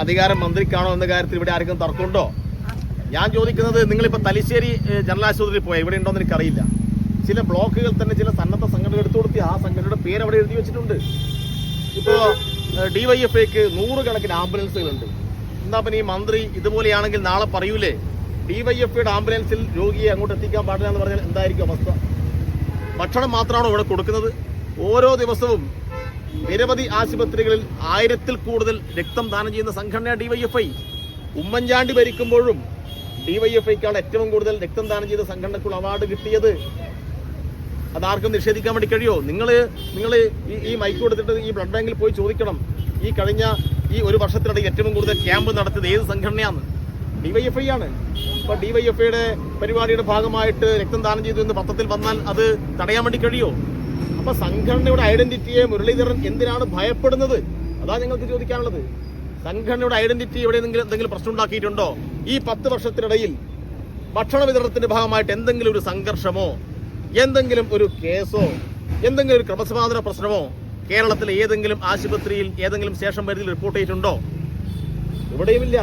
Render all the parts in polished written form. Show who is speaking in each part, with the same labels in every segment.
Speaker 1: അധികാരം മന്ത്രിക്കാണോ എന്ന കാര്യത്തിൽ ഇവിടെ ആർക്കും തർക്കമുണ്ടോ? ഞാൻ ചോദിക്കുന്നത്, നിങ്ങളിപ്പോൾ തലശ്ശേരി ജനറൽ ആശുപത്രിയിൽ പോയാൽ ഇവിടെ ഉണ്ടോയെന്ന് എനിക്കറിയില്ല. ചില ബ്ലോക്കുകൾ തന്നെ ചില സന്നദ്ധ സംഘടന എടുത്തു കൊടുത്തി ആ സംഘടനയുടെ പേര് അവിടെ എഴുതി വെച്ചിട്ടുണ്ട്. ഇപ്പോൾ DYFIക്ക് 100 കണക്കിന് ആംബുലൻസുകളുണ്ട്. എന്താ പിന്നെ ഈ മന്ത്രി ഇതുപോലെയാണെങ്കിൽ നാളെ പറയൂലേ DYFIയുടെ ആംബുലൻസിൽ രോഗിയെ അങ്ങോട്ട് എത്തിക്കാൻ പാടില്ല എന്ന് പറഞ്ഞാൽ എന്തായിരിക്കും അവസ്ഥ? ഭക്ഷണം മാത്രമാണോ ഇവിടെ കൊടുക്കുന്നത്? ഓരോ ദിവസവും നിരവധി ആശുപത്രികളിൽ 1000-ൽ കൂടുതൽ രക്തം ദാനം ചെയ്യുന്ന സംഘടനയാണ് DYFI. ഉമ്മൻചാണ്ടി ഭരിക്കുമ്പോഴും DYFIക്കാണ് ഏറ്റവും കൂടുതൽ രക്തം ദാനം ചെയ്ത സംഘടനക്കുള്ള അവാർഡ് കിട്ടിയത്. അതാർക്കും നിഷേധിക്കാൻ വേണ്ടി കഴിയോ? നിങ്ങൾ ഈ മൈക്ക് കൊടുത്തിട്ട് ഈ ബ്ലഡ് ബാങ്കിൽ പോയി ചോദിക്കണം, ഈ കഴിഞ്ഞ ഈ ഒരു വർഷത്തിനിടയിൽ ഏറ്റവും കൂടുതൽ ക്യാമ്പ് നടത്തിയത് ഏത് സംഘടനയാണ്? DYFI ആണ്. അപ്പോൾ DYFIയുടെ പരിപാടിയുടെ ഭാഗമായിട്ട് രക്തം ദാനം ചെയ്തു എന്ന് പത്രത്തിൽ വന്നാൽ അത് തടയാൻ വേണ്ടി കഴിയോ? അപ്പോൾ സംഘടനയുടെ ഐഡന്റിറ്റിയെ മുരളീധരൻ എന്തിനാണ് ഭയപ്പെടുന്നത്? അതാ ഞങ്ങൾക്ക് ചോദിക്കാനുള്ളത്. സംഘടനയുടെ ഐഡന്റിറ്റി എവിടെ എന്തെങ്കിലും പ്രശ്നം ഉണ്ടാക്കിയിട്ടുണ്ടോ? ഈ 10 വർഷത്തിനിടയിൽ ഭക്ഷണ വിതരണത്തിന്റെ ഭാഗമായിട്ട് എന്തെങ്കിലും ഒരു സംഘർഷമോ എന്തെങ്കിലും ഒരു കേസോ എന്തെങ്കിലും ഒരു ക്രമസമാധാന പ്രശ്നമോ കേരളത്തിലെ ഏതെങ്കിലും ആശുപത്രിയിൽ ഏതെങ്കിലും സ്റ്റേഷൻ പരിധിയിൽ റിപ്പോർട്ട് ചെയ്തിട്ടുണ്ടോ? ഇവിടെയുമില്ല.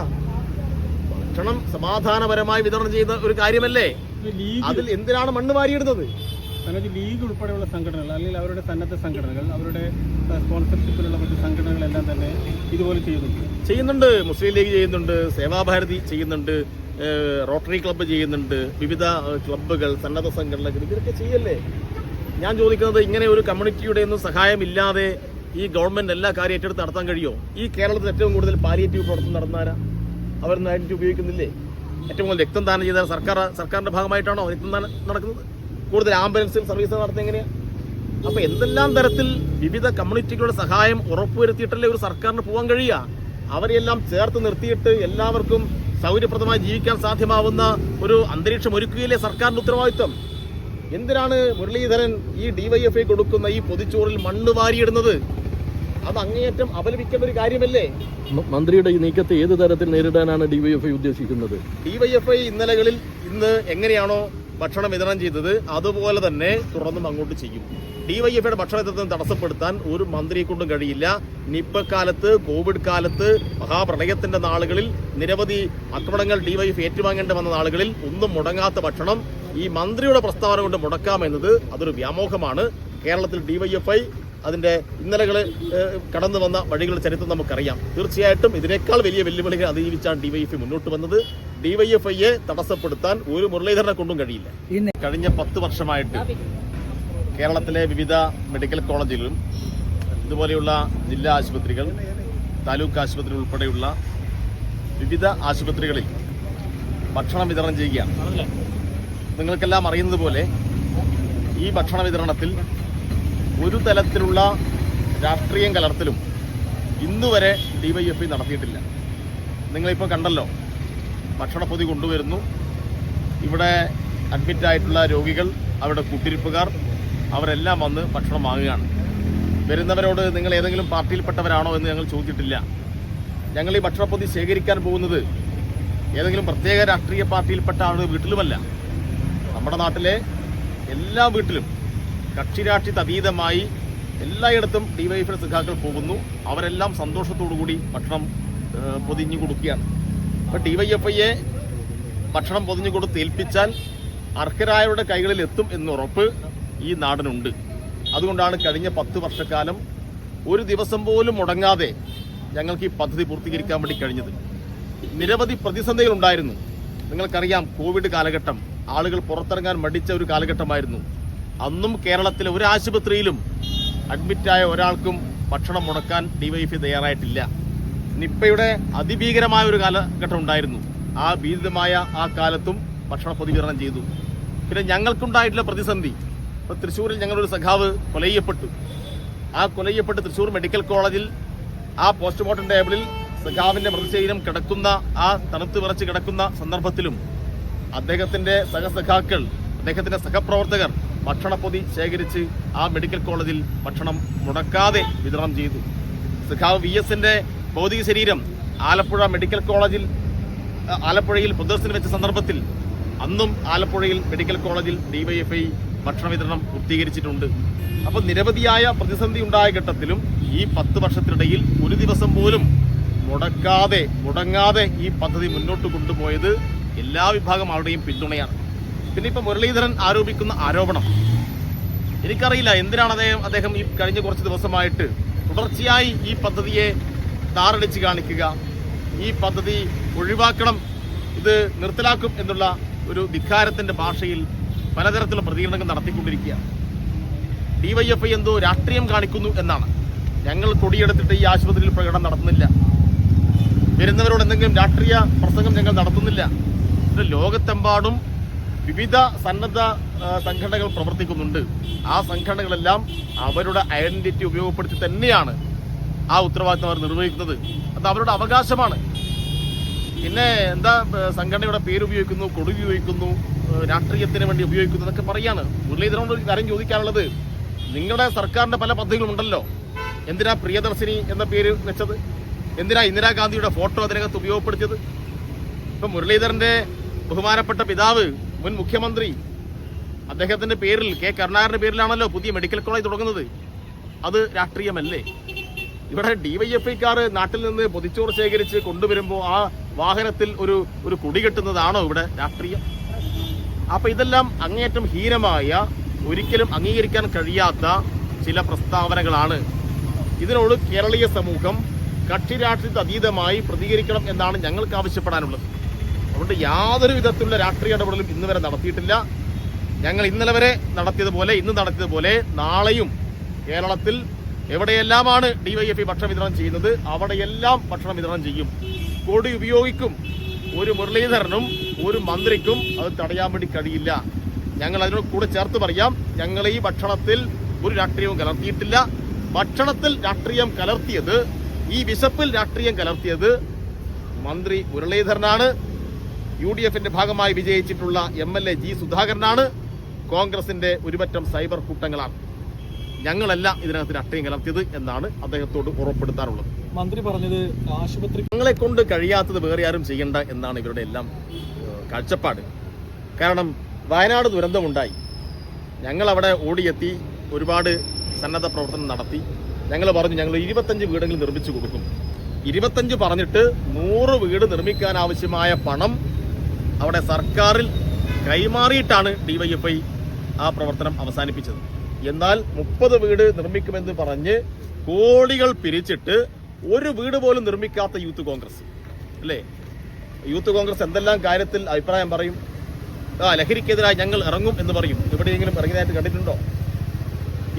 Speaker 1: ഭക്ഷണം സമാധാനപരമായി വിതരണം ചെയ്യുന്ന ഒരു കാര്യമല്ലേ? അതിൽ എന്തിനാണ് മണ്ണ് വാരിയിടുന്നത്?
Speaker 2: ലീഗ് ഉൾപ്പെടെയുള്ള സംഘടനകൾ അല്ലെങ്കിൽ അവരുടെ സന്നദ്ധ സംഘടനകൾ, അവരുടെ സ്പോൺസർഷിപ്പിലുള്ള മറ്റ് സംഘടനകളെല്ലാം തന്നെ ഇതുപോലെ ചെയ്യുന്നുണ്ട്.
Speaker 1: മുസ്ലിം ലീഗ് ചെയ്യുന്നുണ്ട്, സേവാഭാരതി ചെയ്യുന്നുണ്ട്, റോട്ടറി ക്ലബ്ബ് ചെയ്യുന്നുണ്ട്, വിവിധ ക്ലബ്ബുകൾ, സന്നദ്ധ സംഘടനകൾ ഇതൊക്കെ ചെയ്യല്ലേ? ഞാൻ ചോദിക്കുന്നത്, ഇങ്ങനെ ഒരു കമ്മ്യൂണിറ്റിയുടെ ഒന്നും സഹായമില്ലാതെ ഈ ഗവൺമെന്റ് എല്ലാ കാര്യം ഏറ്റെടുത്ത് നടത്താൻ കഴിയുമോ? ഈ കേരളത്തിൽ ഏറ്റവും കൂടുതൽ പാലിയേറ്റീവ് പ്രവർത്തനം നടന്നാരാ? അവരൊന്നും ഐഡന്റിറ്റി ഉപയോഗിക്കുന്നില്ലേ? ഏറ്റവും കൂടുതൽ രക്തം ദാനം ചെയ്ത സർക്കാരിന്റെ ഭാഗമായിട്ടാണോ രക്തം ദാനം നടക്കുന്നത്? കൂടുതൽ ആംബുലൻസിൽ സർവീസ് നടത്തുന്നത് എങ്ങനെയാണ്? അപ്പൊ എന്തെല്ലാം തരത്തിൽ വിവിധ കമ്മ്യൂണിറ്റികളുടെ സഹായം ഉറപ്പുവരുത്തിയിട്ടല്ലേ ഒരു സർക്കാരിന് പോകാൻ കഴിയുക? അവരെല്ലാം ചേർത്ത് നിർത്തിയിട്ട് എല്ലാവർക്കും സൗകര്യപ്രദമായി ജീവിക്കാൻ സാധ്യമാവുന്ന ഒരു അന്തരീക്ഷം ഒരുക്കുകയില്ലേ സർക്കാരിന്റെ ഉത്തരവാദിത്വം? എന്തിനാണ് മുരളീധരൻ ഈ DYFI കൊടുക്കുന്ന ഈ പൊതിച്ചോറിൽ മണ്ണ് വാരിയിടുന്നത്? അത് അങ്ങേയറ്റം അപലപിക്കേണ്ട ഒരു കാര്യമല്ലേ?
Speaker 3: മന്ത്രിയുടെ ഈ നീക്കത്തെ ഏത് തരത്തിൽ നേരിടാനാണ് DYFI ഉദ്ദേശിക്കുന്നത്?
Speaker 1: DYFI ഇന്നലകളിൽ ഇന്ന് എങ്ങനെയാണോ ഭക്ഷണം വിതരണം ചെയ്തത് അതുപോലെ തന്നെ തുടർന്നും അങ്ങോട്ട് ചെയ്യും. DYFIയുടെ ഭക്ഷണ വിതരണം തടസ്സപ്പെടുത്താൻ ഒരു മന്ത്രിയെ കൊണ്ടും കഴിയില്ല. നിപ്പ കാലത്ത്, കോവിഡ് കാലത്ത്, മഹാപ്രളയത്തിന്റെ നാളുകളിൽ നിരവധി ആക്രമണങ്ങൾ DYFI ഏറ്റുവാങ്ങേണ്ടി വന്ന നാളുകളിൽ ഒന്നും മുടങ്ങാത്ത ഭക്ഷണം ഈ മന്ത്രിയുടെ പ്രസ്താവന കൊണ്ട് മുടക്കാമെന്നത് അതൊരു വ്യാമോഹമാണ്. കേരളത്തിൽ DYFI അതിന്റെ ഇന്നലകൾ കടന്നു വന്ന വഴികളുടെ ചരിത്രം നമുക്കറിയാം. തീർച്ചയായിട്ടും ഇതിനേക്കാൾ വലിയ വെല്ലുവിളികൾ അതിജീവിച്ചാണ് DYFI മുന്നോട്ട് വന്നത്. DYFIയെ തടസ്സപ്പെടുത്താൻ ഒരു മുരളീധരനെ കൊണ്ടും കഴിയില്ല. കഴിഞ്ഞ 10 വർഷമായിട്ട് കേരളത്തിലെ വിവിധ മെഡിക്കൽ കോളേജുകളിലും ഇതുപോലെയുള്ള ജില്ലാ ആശുപത്രികൾ, താലൂക്ക് ആശുപത്രി ഉൾപ്പെടെയുള്ള വിവിധ ആശുപത്രികളിൽ ഭക്ഷണം വിതരണം ചെയ്യുകയാണ്. നിങ്ങൾക്കെല്ലാം അറിയുന്നത് പോലെ ഈ ഭക്ഷണ വിതരണത്തിൽ ഒരു തലത്തിലുള്ള രാഷ്ട്രീയം കലർത്തലും ഇന്നുവരെ DYFI നടത്തിയിട്ടില്ല. നിങ്ങളിപ്പോൾ കണ്ടല്ലോ, ഭക്ഷണപ്പൊതി കൊണ്ടുവരുന്നു, ഇവിടെ അഡ്മിറ്റായിട്ടുള്ള രോഗികൾ, അവരുടെ കൂട്ടിരിപ്പുകാർ അവരെല്ലാം വന്ന് ഭക്ഷണം വാങ്ങുകയാണ്. വരുന്നവരോട് നിങ്ങൾ ഏതെങ്കിലും പാർട്ടിയിൽപ്പെട്ടവരാണോ എന്ന് ഞങ്ങൾ ചോദിച്ചിട്ടില്ല. ഞങ്ങൾ ഈ ഭക്ഷണപ്പൊതി ശേഖരിക്കാൻ പോകുന്നത് ഏതെങ്കിലും പ്രത്യേക രാഷ്ട്രീയ പാർട്ടിയിൽപ്പെട്ട ആളുടെ വീട്ടിലുമല്ല. നമ്മുടെ നാട്ടിലെ എല്ലാ വീട്ടിലും കക്ഷിരാഷ്ട്രീയത്തിന് അതീതമായി എല്ലായിടത്തും DYFI സഖാക്കൾ പോകുന്നു. അവരെല്ലാം സന്തോഷത്തോടുകൂടി ഭക്ഷണം പൊതിഞ്ഞു കൊടുക്കുകയാണ്. അപ്പോൾ DYFIയെ ഭക്ഷണം പൊതിഞ്ഞു കൊടുത്ത് ഏൽപ്പിച്ചാൽ അർഹരായവരുടെ കൈകളിൽ എത്തും എന്നുറപ്പ് ഈ നാടിനുണ്ട്. അതുകൊണ്ടാണ് കഴിഞ്ഞ 10 വർഷക്കാലം ഒരു ദിവസം പോലും മുടങ്ങാതെ ഞങ്ങൾക്ക് ഈ പദ്ധതി പൂർത്തീകരിക്കാൻ വേണ്ടി കഴിഞ്ഞത്. നിരവധി പ്രതിസന്ധികൾ ഉണ്ടായിരുന്നു. നിങ്ങൾക്കറിയാം, കോവിഡ് കാലഘട്ടം, ആളുകൾ പുറത്തിറങ്ങാൻ മടിച്ച ഒരു കാലഘട്ടമായിരുന്നു. അന്നും കേരളത്തിലെ ഒരു ആശുപത്രിയിലും അഡ്മിറ്റായ ഒരാൾക്കും ഭക്ഷണം മുടക്കാൻ DYFI തയ്യാറായിട്ടില്ല. നിപ്പയുടെ അതിഭീകരമായ ഒരു കാലഘട്ടം ഉണ്ടായിരുന്നു. ആ ഭീതിതമായ ആ കാലത്തും ഭക്ഷണ പൊതി വിതരണം ചെയ്തു. പിന്നെ ഞങ്ങൾക്കുണ്ടായിട്ടുള്ള പ്രതിസന്ധി, ഇപ്പോൾ തൃശ്ശൂരിൽ ഞങ്ങളൊരു സഖാവ് കൊലയ്യപ്പെട്ടു. ആ കൊലയ്യപ്പെട്ട് തൃശ്ശൂർ മെഡിക്കൽ കോളേജിൽ ആ പോസ്റ്റ്മോർട്ടം ടേബിളിൽ സഖാവിന്റെ മൃതശരീരം കിടക്കുന്ന, ആ തണുത്ത് വിറച്ച് കിടക്കുന്ന സന്ദർഭത്തിലും അദ്ദേഹത്തിന്റെ സഹസഖാക്കൾ, അദ്ദേഹത്തിന്റെ സഹപ്രവർത്തകർ ഭക്ഷണപ്പൊതി ശേഖരിച്ച് ആ മെഡിക്കൽ കോളേജിൽ ഭക്ഷണം മുടക്കാതെ വിതരണം ചെയ്തു. സഖാവ് VSന്റെ ഭൗതിക ശരീരം ആലപ്പുഴ മെഡിക്കൽ കോളേജിൽ, ആലപ്പുഴയിൽ പൊതുദർശനം വെച്ച സന്ദർഭത്തിൽ അന്നും ആലപ്പുഴയിൽ മെഡിക്കൽ കോളേജിൽ DYFI ഭക്ഷണ വിതരണം പൂർത്തീകരിച്ചിട്ടുണ്ട്. അപ്പോൾ നിരവധിയായ പ്രതിസന്ധി ഉണ്ടായ ഘട്ടത്തിലും ഈ 10 വർഷത്തിനിടയിൽ ഒരു ദിവസം പോലും മുടങ്ങാതെ ഈ പദ്ധതി മുന്നോട്ട് കൊണ്ടുപോയത് എല്ലാ വിഭാഗം ആളുടെയും പിന്തുണയാണ്. പിന്നെ ഇപ്പൊ മുരളീധരൻ ആരോപിക്കുന്ന ആരോപണം എനിക്കറിയില്ല എന്തിനാണ് അദ്ദേഹം ഈ കഴിഞ്ഞ കുറച്ച് ദിവസമായിട്ട് തുടർച്ചയായി ഈ പദ്ധതിയെ താറടിച്ച് കാണിക്കുക, ഈ പദ്ധതി ഒഴിവാക്കണം, ഇത് നിർത്തലാക്കും എന്നുള്ള ഒരു ധിക്കാരത്തിന്റെ ഭാഷയിൽ പലതരത്തിലുള്ള പ്രതികരണങ്ങൾ നടത്തിക്കൊണ്ടിരിക്കുക. ഡിവൈഎഫ്ഐ എന്തോ രാഷ്ട്രീയം കാണിക്കുന്നു എന്നാണ്. ഞങ്ങൾ കൊടിയെടുത്തിട്ട് ഈ ആശുപത്രിയിൽ പ്രകടനം നടത്തുന്നില്ല, വരുന്നവരോട് എന്തെങ്കിലും രാഷ്ട്രീയ പ്രസംഗം ഞങ്ങൾ നടത്തുന്നില്ല. ഇത് ലോകത്തെമ്പാടും വിവിധ സന്നദ്ധ സംഘടനകൾ പ്രവർത്തിക്കുന്നുണ്ട്. ആ സംഘടനകളെല്ലാം അവരുടെ ഐഡന്റിറ്റി ഉപയോഗപ്പെടുത്തി തന്നെയാണ് ആ ഉത്തരവാദിത്തം അവർ നിർവഹിക്കുന്നത്. അത് അവരുടെ അവകാശമാണ്. പിന്നെ എന്താ സംഘടനയുടെ പേര് ഉപയോഗിക്കുന്നു, കൊടി ഉപയോഗിക്കുന്നു, രാഷ്ട്രീയത്തിന് വേണ്ടി ഉപയോഗിക്കുന്നു എന്നൊക്കെ പറയാണ്. മുരളീധരനോട് ഒരു കാര്യം ചോദിക്കാനുള്ളത്, നിങ്ങളുടെ സർക്കാരിന്റെ പല പദ്ധതികളുണ്ടല്ലോ, എന്തിനാ പ്രിയദർശിനി എന്ന പേര് വെച്ചത്? എന്തിനാ ഇന്ദിരാഗാന്ധിയുടെ ഫോട്ടോ അതിനകത്ത് ഉപയോഗപ്പെടുത്തിയത്? ഇപ്പൊ മുരളീധരന്റെ ബഹുമാനപ്പെട്ട പിതാവ്, മുൻ മുഖ്യമന്ത്രി, അദ്ദേഹത്തിന്റെ പേരിൽ, കെ കരുണാകരന്റെ പേരിലാണല്ലോ പുതിയ മെഡിക്കൽ കോളേജ് തുടങ്ങുന്നത്. അത് രാഷ്ട്രീയമല്ലേ? ഇവിടെ ഡിവൈഎഫ്ഐക്കാർ നാട്ടിൽ നിന്ന് പൊതിച്ചോറ് ശേഖരിച്ച് കൊണ്ടുവരുമ്പോൾ ആ വാഹനത്തിൽ ഒരു കൊടി കെട്ടുന്നതാണോ ഇവിടെ രാഷ്ട്രീയം? അപ്പൊ ഇതെല്ലാം അങ്ങേയറ്റം ഹീനമായ, ഒരിക്കലും അംഗീകരിക്കാൻ കഴിയാത്ത ചില പ്രസ്താവനകളാണ്. ഇതിനോട് കേരളീയ സമൂഹം കക്ഷി രാഷ്ട്രീയത്തിന് അതീതമായി പ്രതികരിക്കണം എന്നാണ് ഞങ്ങൾക്ക് ആവശ്യപ്പെടാനുള്ളത്. അതുകൊണ്ട് യാതൊരു വിധത്തിലുള്ള രാഷ്ട്രീയ ഇടപെടലും ഇന്ന് വരെ നടത്തിയിട്ടില്ല. ഞങ്ങൾ ഇന്നലെ വരെ നടത്തിയതുപോലെ, ഇന്ന് നടത്തിയതുപോലെ നാളെയും കേരളത്തിൽ എവിടെയെല്ലാമാണ് ഡിവൈഎഫ്ഐ ഭക്ഷണം വിതരണം ചെയ്യുന്നത് അവിടെയെല്ലാം ഭക്ഷണം വിതരണം ചെയ്യും. കൊടി ഉപയോഗിക്കും. ഒരു മുരളീധരനും ഒരു മന്ത്രിക്കും അത് തടയാൻ വേണ്ടി കഴിയില്ല. ഞങ്ങൾ അതിനോട് കൂടെ ചേർത്ത് പറയാം, ഞങ്ങൾ ഈ ഭക്ഷണത്തിൽ ഒരു രാഷ്ട്രീയവും കലർത്തിയിട്ടില്ല. ഭക്ഷണത്തിൽ രാഷ്ട്രീയം കലർത്തിയത്, ഈ വിശപ്പിൽ രാഷ്ട്രീയം കലർത്തിയത് മന്ത്രി മുരളീധരനാണ്. UDFന്റെ ഭാഗമായി വിജയിച്ചിട്ടുള്ള MLA G സുധാകരനാണ്. കോൺഗ്രസിന്റെ ഒരുപറ്റം സൈബർ കൂട്ടങ്ങളാണ്. ഞങ്ങളല്ല ഇതിനകത്ത് രാഷ്ട്രീയം കലർത്തിയത് എന്നാണ് അദ്ദേഹത്തോട് ഉറപ്പെടുത്താറുള്ളത്.
Speaker 3: മന്ത്രി പറഞ്ഞത് ആശുപത്രി
Speaker 1: ഞങ്ങളെ കൊണ്ട് കഴിയാത്തത് വേറെ ആരും ചെയ്യണ്ട എന്നാണ് ഇവരുടെ എല്ലാം കാഴ്ചപ്പാട്. കാരണം വയനാട് ദുരന്തമുണ്ടായി, ഞങ്ങൾ അവിടെ ഓടിയെത്തി ഒരുപാട് സന്നദ്ധ പ്രവർത്തനം നടത്തി. ഞങ്ങൾ പറഞ്ഞു ഞങ്ങൾ 25 വീടുകൾ നിർമ്മിച്ചു കൊടുക്കും. 25 പറഞ്ഞിട്ട് 100 വീട് നിർമ്മിക്കാൻ ആവശ്യമായ പണം അവിടെ സർക്കാരിൽ കൈമാറിയിട്ടാണ് ഡിവൈഎഫ്ഐ ആ പ്രവർത്തനം അവസാനിപ്പിച്ചത്. എന്നാൽ 30 വീട് നിർമ്മിക്കുമെന്ന് പറഞ്ഞ് കോടികൾ പിരിച്ചിട്ട് ഒരു വീട് പോലും നിർമ്മിക്കാത്ത യൂത്ത് കോൺഗ്രസ് അല്ലേ? യൂത്ത് കോൺഗ്രസ് എന്തെല്ലാം കാര്യത്തിൽ അഭിപ്രായം പറയും? ലഹരിക്കെതിരായി ഞങ്ങൾ ഇറങ്ങും എന്ന് പറയും. എവിടെയെങ്കിലും ഇറങ്ങിയതായിട്ട് കണ്ടിട്ടുണ്ടോ?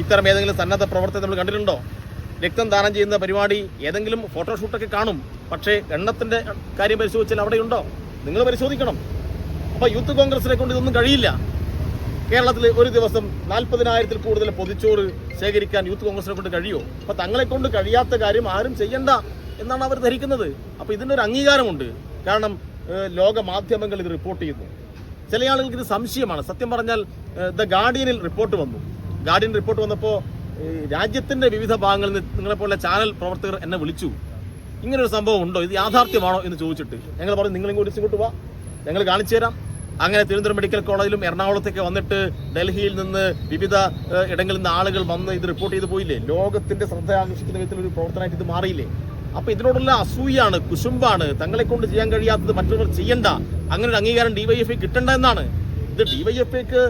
Speaker 1: ഇത്തരം ഏതെങ്കിലും സന്നദ്ധ പ്രവർത്തനം നമ്മൾ കണ്ടിട്ടുണ്ടോ? രക്തം ദാനം ചെയ്യുന്ന പരിപാടി ഏതെങ്കിലും ഫോട്ടോഷൂട്ടൊക്കെ കാണും, പക്ഷേ എണ്ണത്തിന്റെ കാര്യം പരിശോധിച്ചാൽ അവിടെയുണ്ടോ? നിങ്ങൾ പരിശോധിക്കണം. അപ്പൊ യൂത്ത് കോൺഗ്രസിനെ കൊണ്ട് ഇതൊന്നും കഴിയില്ല. കേരളത്തിൽ ഒരു ദിവസം 40,000-ൽ കൂടുതൽ പൊതിച്ചോറ് ശേഖരിക്കാൻ യൂത്ത് കോൺഗ്രസിനെ കൊണ്ട് കഴിയുമോ? അപ്പൊ തങ്ങളെ കൊണ്ട് കഴിയാത്ത കാര്യം ആരും ചെയ്യണ്ട എന്നാണ് അവർ ധരിക്കുന്നത്. അപ്പൊ ഇതിനൊരു അംഗീകാരമുണ്ട്. കാരണം ലോക മാധ്യമങ്ങൾ ഇത് റിപ്പോർട്ട് ചെയ്യുന്നു. ചില ആളുകൾക്ക് ഇത് സംശയമാണ്. സത്യം പറഞ്ഞാൽ ദ ഗാർഡിയനിൽ റിപ്പോർട്ട് വന്നു. ഗാർഡിയൻ റിപ്പോർട്ട് വന്നപ്പോൾ രാജ്യത്തിന്റെ വിവിധ ഭാഗങ്ങളിൽ നിന്ന് നിങ്ങളെപ്പോലുള്ള ചാനൽ പ്രവർത്തകർ എന്നെ വിളിച്ചു, ഇങ്ങനൊരു സംഭവം ഉണ്ടോ, ഇത് യാഥാർത്ഥ്യമാണോ എന്ന് ചോദിച്ചിട്ട്. ഞങ്ങൾ പറഞ്ഞു നിങ്ങൾ ഇങ്ങോട്ട് വാ, ഞങ്ങൾ കാണിച്ചു തരാം. അങ്ങനെ തിരുവനന്തപുരം മെഡിക്കൽ കോളേജിലും എറണാകുളത്തൊക്കെ വന്നിട്ട് ഡൽഹിയിൽ നിന്ന് വിവിധ ഇടങ്ങളിൽ നിന്ന് ആളുകൾ വന്ന് ഇത് റിപ്പോർട്ട് ചെയ്ത് പോയില്ലേ? ലോകത്തിന്റെ ശ്രദ്ധ ആകർഷിക്കുന്ന വിധത്തിലൊരു പ്രവർത്തനമായിട്ട് ഇത് മാറിയില്ലേ? അപ്പൊ ഇതിനോടുള്ള അസൂയാണ്, കുശുമ്പാണ്. തങ്ങളെ കൊണ്ട് ചെയ്യാൻ കഴിയാത്തത് മറ്റുള്ളവർ ചെയ്യണ്ട, അങ്ങനെ ഒരു അംഗീകാരം ഡിവൈഎഫ്ഐ കിട്ടണ്ട എന്നാണ്. ഇത് ഡിവൈഎഫ്ഐക്ക്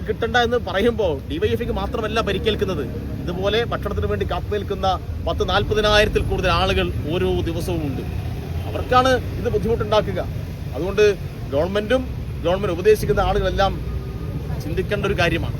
Speaker 1: കിട്ടണ്ട എന്ന് പറയുമ്പോൾ ഡിവൈഎഫ്ഐക്ക് മാത്രമല്ല പരിക്കേൽക്കുന്നത്. ഇതുപോലെ ഭക്ഷണത്തിന് വേണ്ടി കാത്തു നിൽക്കുന്ന 40,000-ൽ കൂടുതൽ ആളുകൾ ഓരോ ദിവസവും ഉണ്ട്. അവർക്കാണ് ഇത് ബുദ്ധിമുട്ടുണ്ടാക്കുക. അതുകൊണ്ട് ഗവൺമെന്റ് ഉപദേശിക്കുന്ന ആളുകളെല്ലാം ചിന്തിക്കേണ്ട ഒരു കാര്യമാണ്.